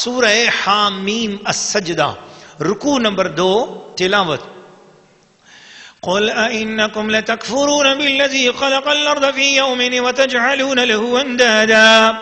سورہ حامیم السجدہ رکوع نمبر 2 تلاوت. قل أئنكم لتكفرون بالذي خلق الأرض في يوم وتجعلون له أندادا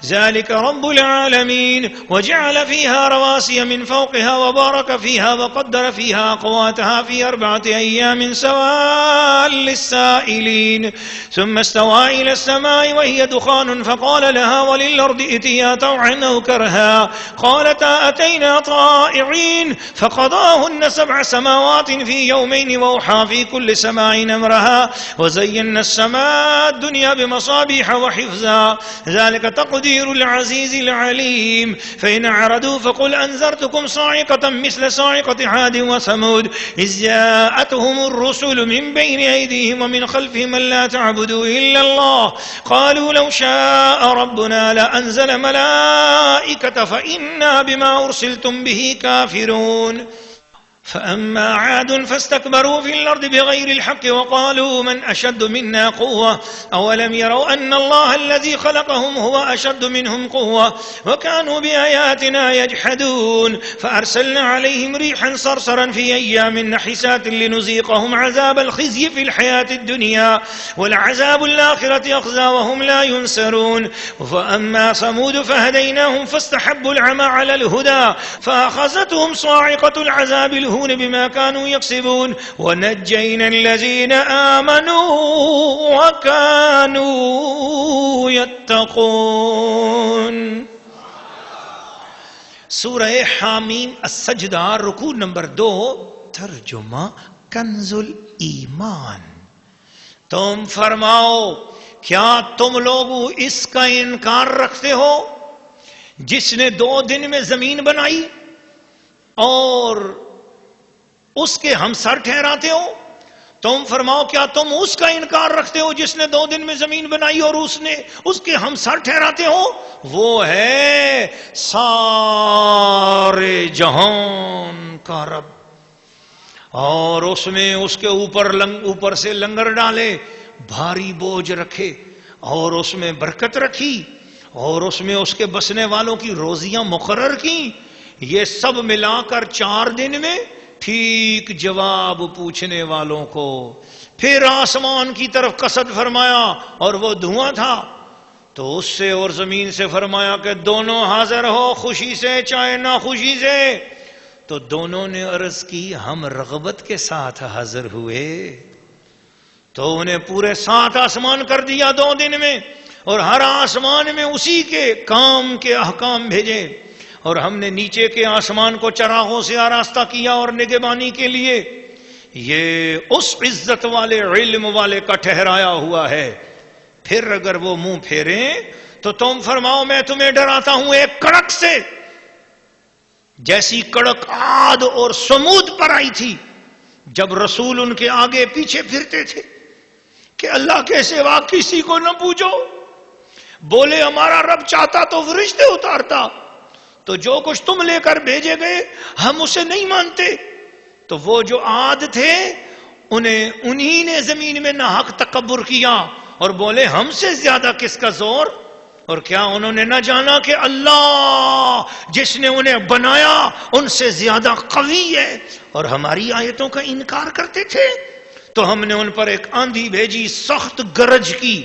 ذلك رب العالمين وجعل فيها رواسي من فوقها وبارك فيها وقدر فيها أقواتها في 4 أيام سواء للسائلين ثم استوى إلى السماء وهي دخان فقال لها وللأرض ائتيا طوعا أو كرها قالتا أتينا طائعين فقضاهن 7 سماوات في يومين وأوحى في كل سماء أمرها وزينا السماء الدنيا بمصابيح وحفظا ذلك تقدير العزيز العليم فإن أعرضوا فقل أنذرتكم صاعقة مثل صاعقة عاد وثمود إذ جاءتهم الرسل من بين أيديهم ومن خلفهم ألا تعبدوا إلا الله قالوا لو شاء ربنا لأنزل ملائكة فإنا بما أرسلتم به كافرون فأما عاد فاستكبروا في الأرض بغير الحق وقالوا من أشد منا قوة أولم يروا أن الله الذي خلقهم هو أشد منهم قوة وكانوا بآياتنا يجحدون فأرسلنا عليهم ريحا صرصرا في أيام نحسات لنذيقهم عذاب الخزي في الحياة الدنيا ولعذاب الآخرة أخزى وهم لا ينصرون فأما ثمود فهديناهم فاستحبوا العمى على الهدى فأخذتهم صاعقة العذاب الهون بما كانوا يكسبون ونجينا الذين آمنوا وكانوا يتقون. سورہ حامیم السجدہ رکوع نمبر 2 ترجمہ کنز الایمان. تم فرماؤ کیا تم لوگ اس کا انکار رکھتے ہو جس نے 2 دن میں زمین بنائی اور اس کے ہمسر ٹھہراتے ہو؟ تم فرماؤ کیا تم اس کا انکار رکھتے ہو جس نے 2 دن میں زمین بنائی اور اس کے ہمسر ٹھہراتے ہو؟ وہ ہے سارے جہان کا رب، اور اس میں اس کے اوپر سے لنگر ڈالے، بھاری بوجھ رکھے اور اس میں برکت رکھی اور اس میں اس کے بسنے والوں کی روزیاں مقرر کی. یہ سب ملا کر 4 دن میں ٹھیک جواب پوچھنے والوں کو. پھر آسمان کی طرف قصد فرمایا اور وہ دھواں تھا، تو اس سے اور زمین سے فرمایا کہ دونوں حاضر ہو، خوشی سے چاہے نہ خوشی سے. تو دونوں نے عرض کی ہم رغبت کے ساتھ حاضر ہوئے. تو انہیں پورے 7 آسمان کر دیا 2 دن میں، اور ہر آسمان میں اسی کے کام کے احکام بھیجے. اور ہم نے نیچے کے آسمان کو چراغوں سے آراستہ کیا اور نگہبانی کے لیے. یہ اس عزت والے علم والے کا ٹھہرایا ہوا ہے. پھر اگر وہ منہ پھیریں تو تم فرماؤ میں تمہیں ڈراتا ہوں ایک کڑک سے، جیسی کڑک عاد اور سمود پر آئی تھی جب رسول ان کے آگے پیچھے پھرتے تھے کہ اللہ کے سوا کسی کو نہ پوچھو. بولے ہمارا رب چاہتا تو فرشتے اتارتا، تو جو کچھ تم لے کر بھیجے گئے ہم اسے نہیں مانتے. تو وہ جو عاد تھے انہی نے زمین میں ناحق تکبر کیا اور بولے ہم سے زیادہ کس کا زور. اور کیا انہوں نے نہ جانا کہ اللہ جس نے انہیں بنایا ان سے زیادہ قوی ہے، اور ہماری آیتوں کا انکار کرتے تھے. تو ہم نے ان پر ایک آندھی بھیجی، سخت گرج کی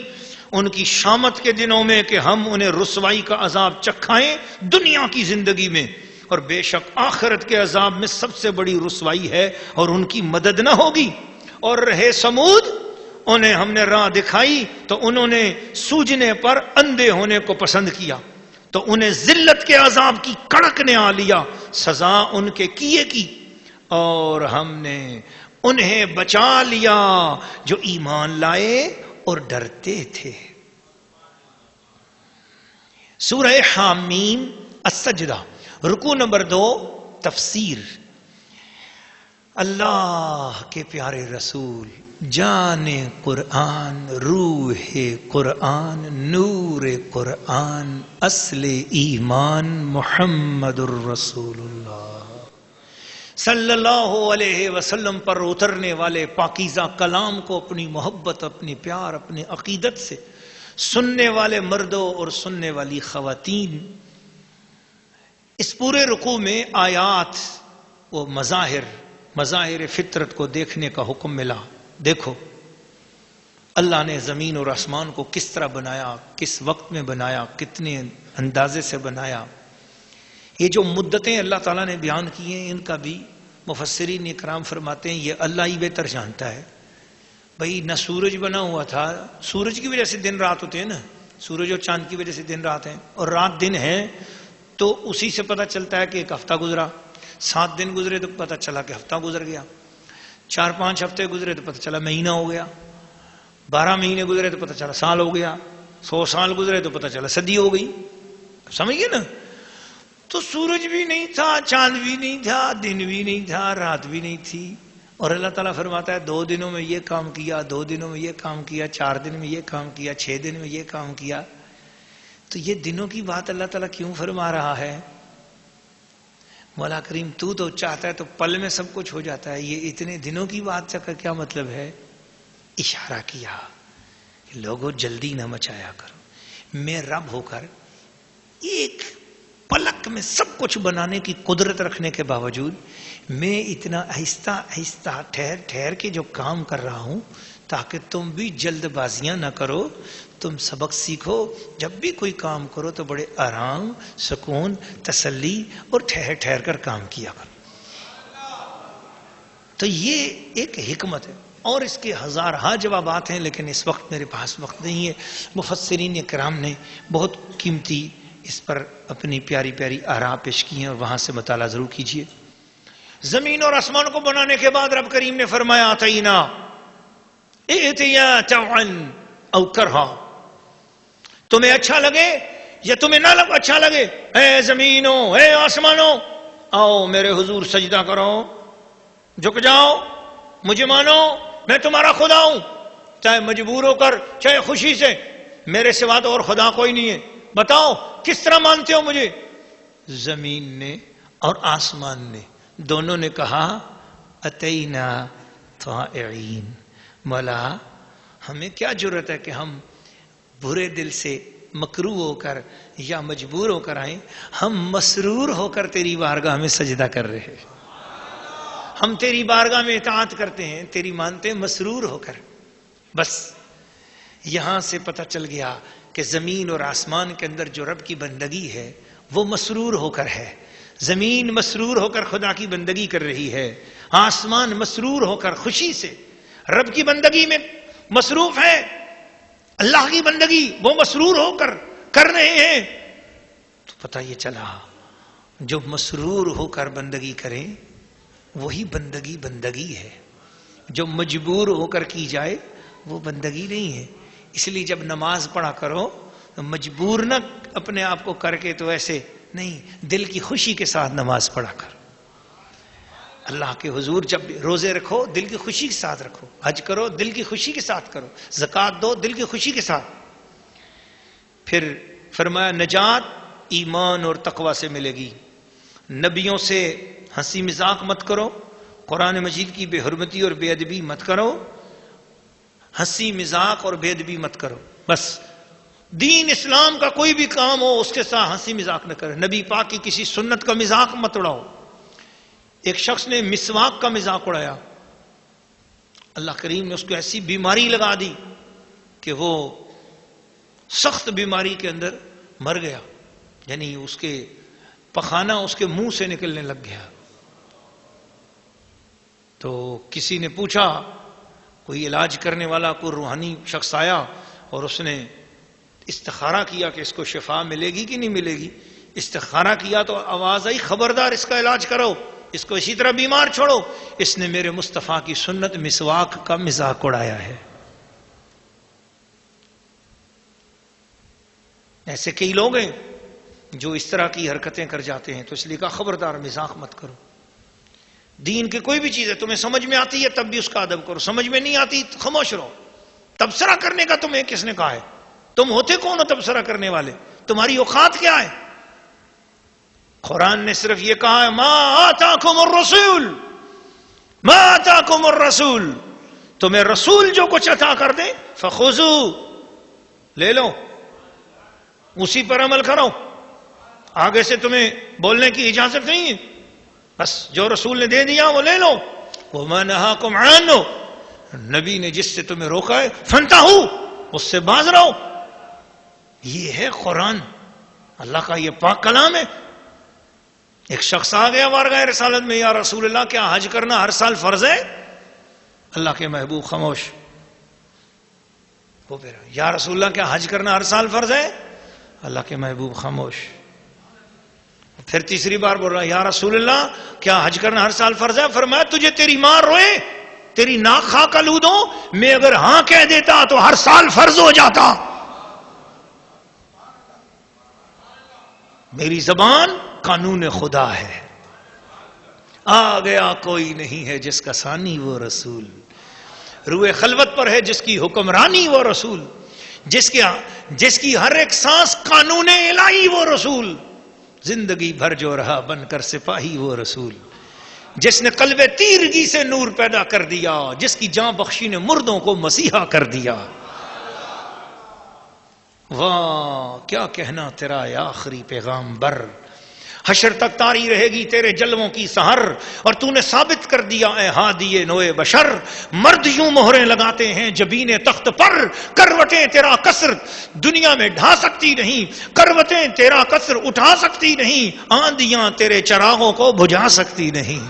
ان کی شامت کے دنوں میں کہ ہم انہیں رسوائی کا عذاب چکھائیں دنیا کی زندگی میں، اور بے شک آخرت کے عذاب میں سب سے بڑی رسوائی ہے اور ان کی مدد نہ ہوگی. اور رہے سمود، انہیں ہم نے راہ دکھائی تو انہوں نے سوجنے پر اندھے ہونے کو پسند کیا، تو انہیں ذلت کے عذاب کی کڑک نے آ لیا، سزا ان کے کیے کی. اور ہم نے انہیں بچا لیا جو ایمان لائے اور ڈرتے تھے. سورہ حامیم السجدہ رکوع نمبر 2 تفسیر. اللہ کے پیارے رسول، جان قرآن، روح قرآن، نور قرآن، اصل ایمان محمد الرسول اللہ صلی اللہ علیہ وسلم پر اترنے والے پاکیزہ کلام کو اپنی محبت، اپنی پیار، اپنی عقیدت سے سننے والے مردوں اور سننے والی خواتین، اس پورے رکوع میں آیات وہ مظاہر فطرت کو دیکھنے کا حکم ملا. دیکھو اللہ نے زمین اور آسمان کو کس طرح بنایا، کس وقت میں بنایا، کتنے اندازے سے بنایا. یہ جو مدتیں اللہ تعالیٰ نے بیان کی ہیں ان کا بھی مفسرین اکرام فرماتے ہیں یہ اللہ ہی بہتر جانتا ہے. بھئی نہ سورج بنا ہوا تھا، سورج کی وجہ سے دن رات ہوتے ہیں نا، سورج اور چاند کی وجہ سے دن رات ہیں، اور رات دن ہے تو اسی سے پتہ چلتا ہے کہ ایک ہفتہ گزرا. 7 دن گزرے تو پتہ چلا کہ ہفتہ گزر گیا. 4-5 ہفتے گزرے تو پتہ چلا مہینہ ہو گیا. 12 مہینے گزرے تو پتہ چلا سال ہو گیا. 100 سال گزرے تو پتہ چلا صدی ہو گئی. سمجھ گئے نا؟ تو سورج بھی نہیں تھا، چاند بھی نہیں تھا، دن بھی نہیں تھا، رات بھی نہیں تھی. اور اللہ تعالیٰ فرماتا ہے 2 دنوں میں یہ کام کیا، 2 دنوں میں یہ کام کیا، 4 دن میں یہ کام کیا، 6 دن میں یہ کام کیا. تو یہ دنوں کی بات اللہ تعالیٰ کیوں فرما رہا ہے؟ مولا کریم تو چاہتا ہے تو پل میں سب کچھ ہو جاتا ہے، یہ اتنے دنوں کی بات کا کیا مطلب ہے؟ اشارہ کیا کہ لوگوں جلدی نہ مچایا کرو. میں رب ہو کر ایک پلک میں سب کچھ بنانے کی قدرت رکھنے کے باوجود میں اتنا آہستہ آہستہ ٹھہر کے جو کام کر رہا ہوں تاکہ تم بھی جلد بازیاں نہ کرو. تم سبق سیکھو، جب بھی کوئی کام کرو تو بڑے آرام، سکون، تسلی اور ٹھہر کر کام کیا کرو. تو یہ ایک حکمت ہے اور اس کے ہزارہا جوابات ہیں، لیکن اس وقت میرے پاس وقت نہیں ہے. مفسرین کرام نے بہت قیمتی اس پر اپنی پیاری پیاری آراء پیش کی ہیں اور وہاں سے مطالعہ ضرور کیجئے. زمین اور آسمان کو بنانے کے بعد رب کریم نے فرمایا اتینا ائتیا طوعا او کرہا. تمہیں اچھا لگے یا تمہیں نہ اچھا لگے، اے زمینوں اے آسمانوں آؤ میرے حضور سجدہ کرو، جھک جاؤ، مجھے مانو، میں تمہارا خدا ہوں. چاہے مجبور ہو کر چاہے خوشی سے، میرے سوا تو اور خدا کوئی نہیں ہے. بتاؤ کس طرح مانتے ہو مجھے؟ زمین نے اور آسمان نے دونوں نے کہا اتینا طائعین. مولا ہمیں کیا ضرورت ہے کہ ہم برے دل سے مکروہ ہو کر یا مجبور ہو کر آئیں، ہم مسرور ہو کر تیری بارگاہ میں سجدہ کر رہے ہیں. ہم تیری بارگاہ میں اطاعت کرتے ہیں، تیری مانتے ہیں مسرور ہو کر. بس یہاں سے پتہ چل گیا کہ زمین اور آسمان کے اندر جو رب کی بندگی ہے وہ مسرور ہو کر ہے. زمین مسرور ہو کر خدا کی بندگی کر رہی ہے، آسمان مسرور ہو کر خوشی سے رب کی بندگی میں مصروف ہے. اللہ کی بندگی وہ مسرور ہو کر کر رہے ہیں. تو پتہ یہ چلا جو مسرور ہو کر بندگی کریں وہی بندگی ہے. جو مجبور ہو کر کی جائے وہ بندگی نہیں ہے. اس لیے جب نماز پڑھا کرو تو مجبور نہ اپنے آپ کو کر کے، تو ایسے نہیں، دل کی خوشی کے ساتھ نماز پڑھا کر. اللہ کے حضور جب روزے رکھو دل کی خوشی کے ساتھ رکھو، حج کرو دل کی خوشی کے ساتھ کرو، زکوٰۃ دو دل کی خوشی کے ساتھ. پھر فرمایا نجات ایمان اور تقوی سے ملے گی. نبیوں سے ہنسی مذاق مت کرو، قرآن مجید کی بے حرمتی اور بے ادبی مت کرو، ہنسی مذاق اور بے ادبی مت کرو. بس دین اسلام کا کوئی بھی کام ہو اس کے ساتھ ہنسی مذاق نہ کرے. نبی پاک کی کسی سنت کا مذاق مت اڑاؤ. ایک شخص نے مسواک کا مذاق اڑایا، اللہ کریم نے اس کو ایسی بیماری لگا دی کہ وہ سخت بیماری کے اندر مر گیا. یعنی اس کے پخانہ اس کے منہ سے نکلنے لگ گیا. تو کسی نے پوچھا، کوئی علاج کرنے والا کوئی روحانی شخص آیا اور اس نے استخارہ کیا کہ اس کو شفا ملے گی کہ نہیں ملے گی. استخارہ کیا تو آواز آئی خبردار اس کا علاج کرو، اس کو اسی طرح بیمار چھوڑو. اس نے میرے مصطفیٰ کی سنت مسواک کا مذاق اڑایا ہے. ایسے کئی لوگ ہیں جو اس طرح کی حرکتیں کر جاتے ہیں. تو اس لیے کہا خبردار مذاق مت کرو. دین کی کوئی بھی چیز ہے تمہیں سمجھ میں آتی ہے تب بھی اس کا ادب کرو، سمجھ میں نہیں آتی تو خاموش رہو. تبصرہ کرنے کا تمہیں کس نے کہا ہے؟ تم ہوتے کون ہو تبصرہ کرنے والے؟ تمہاری اوقات کیا ہے؟ قرآن نے صرف یہ کہا ہے ما آتاکم الرسول، ما آتاکم الرسول، تمہیں رسول جو کچھ عطا کر دے فخذو، لے لو، اسی پر عمل کرو. آگے سے تمہیں بولنے کی اجازت نہیں ہے، بس جو رسول نے دے دیا وہ لے لو. وَمَا نَهَاكُمْ عَنْهُ، نبی نے جس سے تمہیں روکا ہے فَانْتَهُوا، اس سے باز رہو. یہ ہے قرآن، اللہ کا یہ پاک کلام ہے. ایک شخص آ گیا بارگاہ رسالت میں، یا رسول اللہ کیا حج کرنا ہر سال فرض ہے؟ اللہ کے محبوب خاموش. وہ پھر یا رسول اللہ کیا حج کرنا ہر سال فرض ہے؟ اللہ کے محبوب خاموش. پھر تیسری بار بول رہا یا رسول اللہ کیا حج کرنا ہر سال فرض ہے؟ فرمایا تجھے تیری ماں روئے، تیری ناک خاک آلود ہو، میں اگر ہاں کہہ دیتا تو ہر سال فرض ہو جاتا. میری زبان قانون خدا ہے. آ گیا کوئی نہیں ہے جس کا ثانی وہ رسول، روئے خلوت پر ہے جس کی حکمرانی وہ رسول، جس کی ہر ایک سانس قانون الہی وہ رسول، زندگی بھر جو رہا بن کر سپاہی وہ رسول، جس نے قلب تیرگی سے نور پیدا کر دیا، جس کی جاں بخشی نے مردوں کو مسیحا کر دیا. واہ کیا کہنا تیرا اے آخری پیغام بر، حشر تک طاری رہے گی تیرے جلووں کی سحر، اور تو نے ثابت کر دیا اے ہادی نوئے بشر، مرد یوں مہریں لگاتے ہیں جبین تخت پر، کروٹیں تیرا کسر دنیا میں ڈھا سکتی نہیں، کروٹیں تیرا کسر اٹھا سکتی نہیں، آندیاں تیرے چراغوں کو بجھا سکتی نہیں.